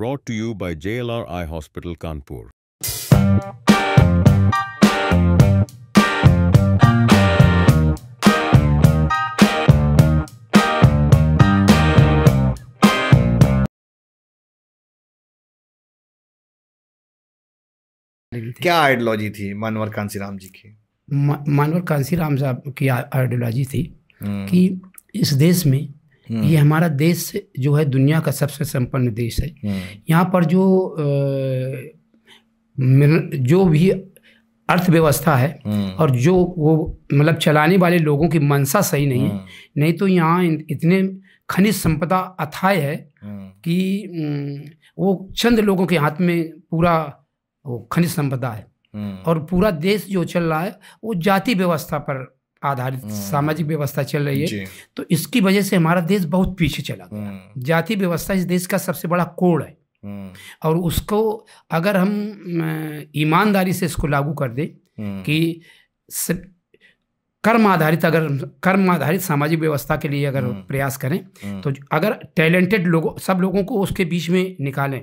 brought to you by JLR Eye Hospital, Kanpur. क्या ideology थी मानवर कांसीराम जी की? मानवर कांसीराम साहब की आइडियोलॉजी थी कि इस देश में ये हमारा देश जो है दुनिया का सबसे संपन्न देश है। यहाँ पर जो भी अर्थव्यवस्था है और जो वो मतलब चलाने वाले लोगों की मंशा सही नहीं है। नहीं तो यहाँ इतने खनिज संपदा अथाह है कि वो चंद लोगों के हाथ में पूरा वो खनिज संपदा है और पूरा देश जो चल रहा है वो जाति व्यवस्था पर आधारित सामाजिक व्यवस्था चल रही है। तो इसकी वजह से हमारा देश बहुत पीछे चला गया। जाति व्यवस्था इस देश का सबसे बड़ा कोड है और उसको अगर हम ईमानदारी से इसको लागू कर दें कि कर्म आधारित सामाजिक व्यवस्था के लिए अगर प्रयास करें तो अगर टैलेंटेड लोगों सब लोगों को उसके बीच में निकालें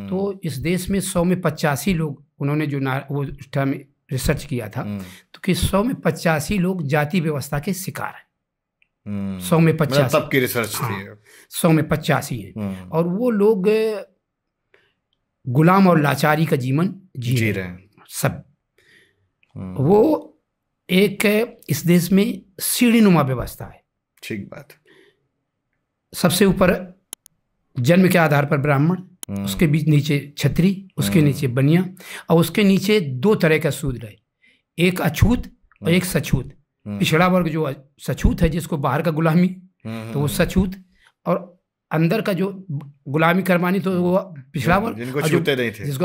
तो इस देश में 100 में 85 लोग उन्होंने जो वो टाइम रिसर्च किया था तो कि 100 में 85 लोग जाति व्यवस्था के शिकार हैं। 100 में 85 तब की रिसर्च थी। 100 में 85 हैं और वो लोग गुलाम और लाचारी का जीवन जी रहे हैं सब। वो एक इस देश में सीढ़ीनुमा व्यवस्था है। ठीक बात। सबसे ऊपर जन्म के आधार पर ब्राह्मण, उसके बीच नीचे क्षत्रिय, उसके नीचे बनिया और उसके नीचे दो तरह का शूद्र है, एक अछूत और एक सछूत। पिछड़ा वर्ग जो सछूत है जिसको बाहर का गुलामी तो वो सछूत और अंदर का जो गुलामी करवानी तो वो पिछड़ा वर्ग,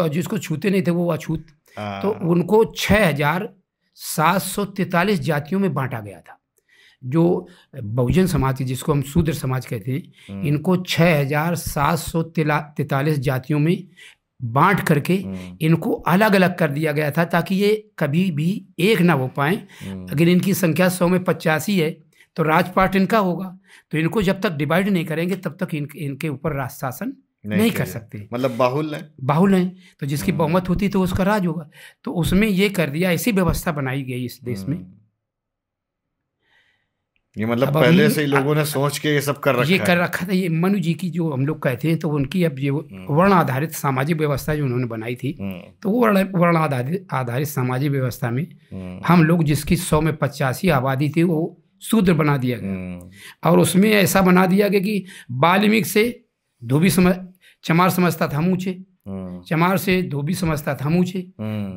जिसको छूते नहीं थे वो अछूत। तो उनको 6743 जातियों में बांटा गया था। जो बहुजन समाज की जिसको हम शूद्र समाज कहते हैं इनको 6743 जातियों में बांट करके इनको अलग अलग कर दिया गया था ताकि ये कभी भी एक ना हो पाए। अगर इनकी संख्या 100 में 85 है तो राजपाट इनका होगा, तो इनको जब तक डिवाइड नहीं करेंगे तब तक इनके ऊपर राज शासन नहीं कर सकते। मतलब बाहुल हैं तो जिसकी बहुमत होती तो उसका राज होगा। तो उसमें ये कर दिया, ऐसी व्यवस्था बनाई गई इस देश में। ये मतलब पहले से ही लोगों ने सोच के ये सब कर रखा था। ये मनु जी की जो हम लोग कहते हैं तो उनकी अब ये वर्ण आधारित सामाजिक व्यवस्था जो उन्होंने बनाई थी तो वो वर्ण आधारित सामाजिक व्यवस्था में हम लोग जिसकी 100 में 85 आबादी थी वो शूद्र बना दिया गया। और उसमें ऐसा बना दिया गया कि वाल्मीकि से धोबी चमार समझता था हम ऊँचे, चमार से धोबी समझता था हम ऊँचे,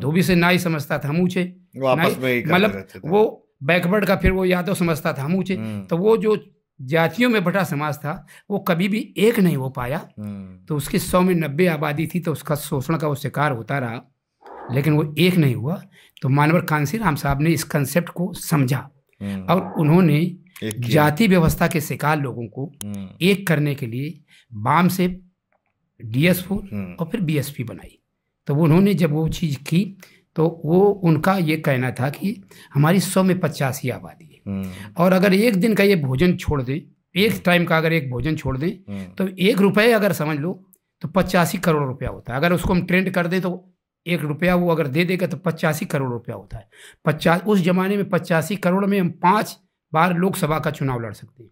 धोबी से नाई समझता था हम ऊँचे, मतलब वो बैकवर्ड का फिर वो यादव समझता था हम ऊँचे। तो वो जो जातियों में बटा समाज था वो कभी भी एक नहीं हो पाया। तो उसकी 100 में 90 आबादी थी तो उसका शोषण का वो शिकार होता रहा लेकिन वो एक नहीं हुआ। तो मानवर कांसीराम साहब ने इस कंसेप्ट को समझा और उन्होंने जाति व्यवस्था के शिकार लोगों को एक करने के लिए वाम से DS4 और फिर BSP बनाई। तो उन्होंने जब वो चीज़ की तो वो उनका ये कहना था कि हमारी 100 में 85 आबादी है और अगर एक दिन का ये भोजन छोड़ दे, एक टाइम का अगर एक भोजन छोड़ दें तो 1 रुपये अगर समझ लो तो 85 करोड़ रुपया होता है। अगर उसको हम ट्रेंड कर दें तो 1 रुपया वो अगर दे देगा तो 85 करोड़ रुपया होता है। उस जमाने में 85 करोड़ में हम 5 बार लोकसभा का चुनाव लड़ सकते हैं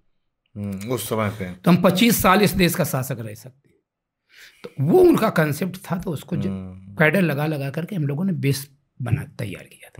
उस समय पे। तो हम 25 साल इस देश का शासक रह सकते हैं। तो वो उनका कंसेप्ट था। तो उसको कैडर लगा करके हम लोगों ने बेस तैयार किया था।